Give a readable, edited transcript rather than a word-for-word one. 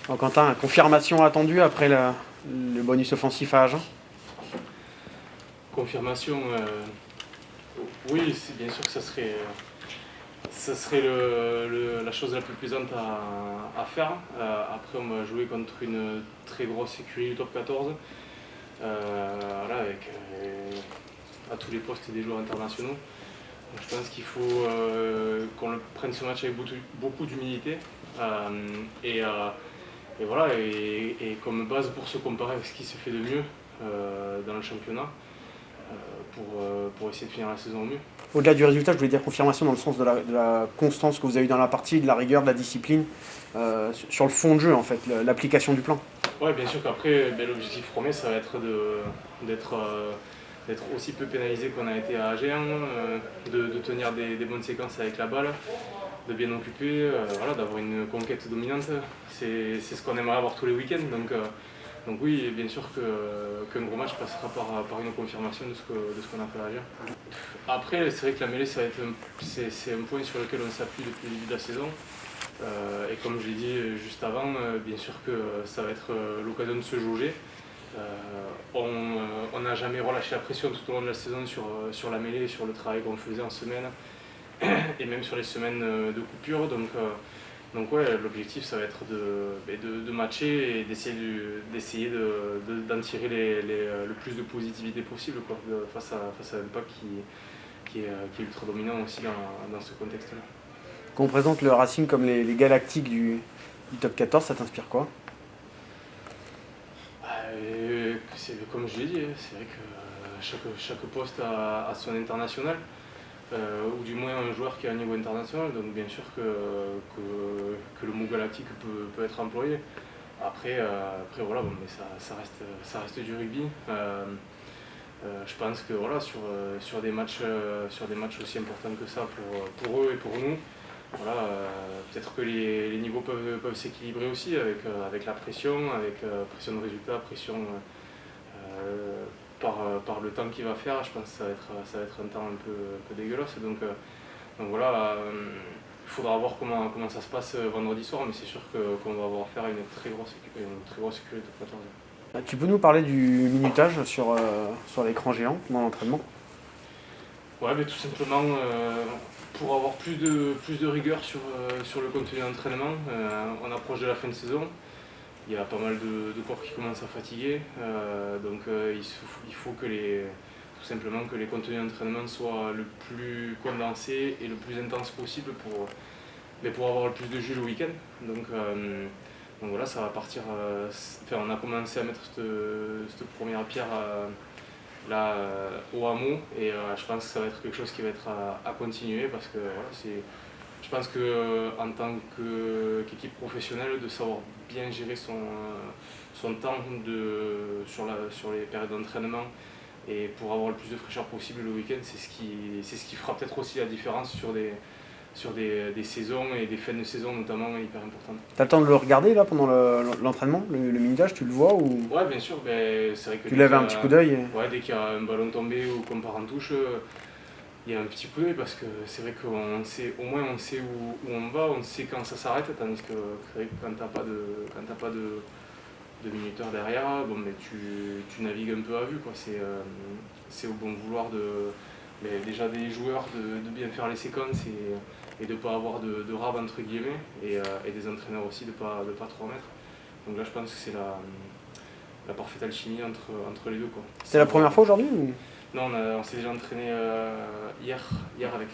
Donc, Quentin, confirmation attendue après le bonus offensif à Agen? Confirmation, oui, c'est bien sûr que ça serait la chose la plus plaisante à faire. Après, on va jouer contre une très grosse écurie du top 14, voilà, avec à tous les postes des joueurs internationaux. Donc, je pense qu'il faut qu'on prenne ce match avec beaucoup d'humilité. Et voilà, et comme base pour se comparer avec ce qui se fait de mieux dans le championnat, pour essayer de finir la saison au mieux. Au-delà du résultat, je voulais dire confirmation dans le sens de la constance que vous avez eu dans la partie, de la rigueur, de la discipline, sur le fond de jeu en fait, l'application du plan. Ouais, bien sûr qu'après, l'objectif premier, ça va être d'être aussi peu pénalisé qu'on a été à Agen, de tenir des bonnes séquences avec la balle, de bien occuper, voilà, d'avoir une conquête dominante. C'est ce qu'on aimerait avoir tous les week-ends. Donc oui, bien sûr qu'un gros match passera par une confirmation de ce qu'on a fait à Agen. Après, c'est vrai que la mêlée, c'est un point sur lequel on s'appuie depuis le début de la saison. Et comme je l'ai dit juste avant, bien sûr que ça va être l'occasion de se jauger. On n'a jamais relâché la pression tout au long de la saison sur la mêlée, sur le travail qu'on faisait en semaine et même sur les semaines de coupure. Donc ouais, l'objectif ça va être de matcher et d'essayer d'en tirer le plus de positivité possible quoi, face à un pack qui est ultra dominant aussi dans ce contexte-là. Qu'on présente le Racing comme les galactiques du top 14, ça t'inspire quoi? Comme je l'ai dit, c'est vrai que chaque poste a son international, ou du moins un joueur qui a un niveau international, donc bien sûr que le mot galactique peut être employé. Après voilà, bon, mais ça reste du rugby. Je pense que voilà, sur des matchs aussi importants que ça pour eux et pour nous, voilà, peut-être que les niveaux peuvent s'équilibrer aussi avec la pression, avec pression de résultat, pression par le temps qu'il va faire. Je pense que ça va être un temps un peu dégueulasse. Donc voilà, il faudra voir comment ça se passe vendredi soir, mais c'est sûr qu'on va avoir affaire à une très grosse écurie de top 14. Tu peux nous parler du minutage sur l'écran géant dans l'entraînement? Ouais, mais tout simplement pour avoir plus de rigueur sur le contenu d'entraînement. On approche de la fin de saison. Il y a pas mal de corps qui commencent à fatiguer. Donc il faut tout simplement que les contenus d'entraînement soient le plus condensés et le plus intense possible pour avoir le plus de jus le week-end. Donc voilà, ça va partir. On a commencé à mettre cette première pierre là au hameau et je pense que ça va être quelque chose qui va être à continuer parce que voilà, je pense qu'en tant qu'équipe professionnelle, de savoir bien gérer son temps sur les périodes d'entraînement et pour avoir le plus de fraîcheur possible le week-end, c'est ce qui fera peut-être aussi la différence sur des saisons et des fins de saison notamment hyper importantes. T'as le temps de le regarder là pendant l'entraînement, le minutage, tu le vois ou Ouais, bien sûr, c'est vrai que tu lèves un petit coup d'œil ouais, dès qu'il y a un ballon tombé ou qu'on part en touche, il y a un petit coup d'œil parce que c'est vrai qu'on sait, au moins on sait où on va, on sait quand ça s'arrête, tandis que c'est vrai que quand t'as pas de minuteur derrière, bon, mais tu navigues un peu à vue, quoi. C'est au bon vouloir déjà des joueurs de bien faire les séquences et de ne pas avoir de rab entre guillemets et des entraîneurs aussi de pas trop en mettre. Donc là je pense que c'est la parfaite alchimie entre les deux, quoi. C'est la première fois aujourd'hui ou... Non, on s'est déjà entraîné hier avec.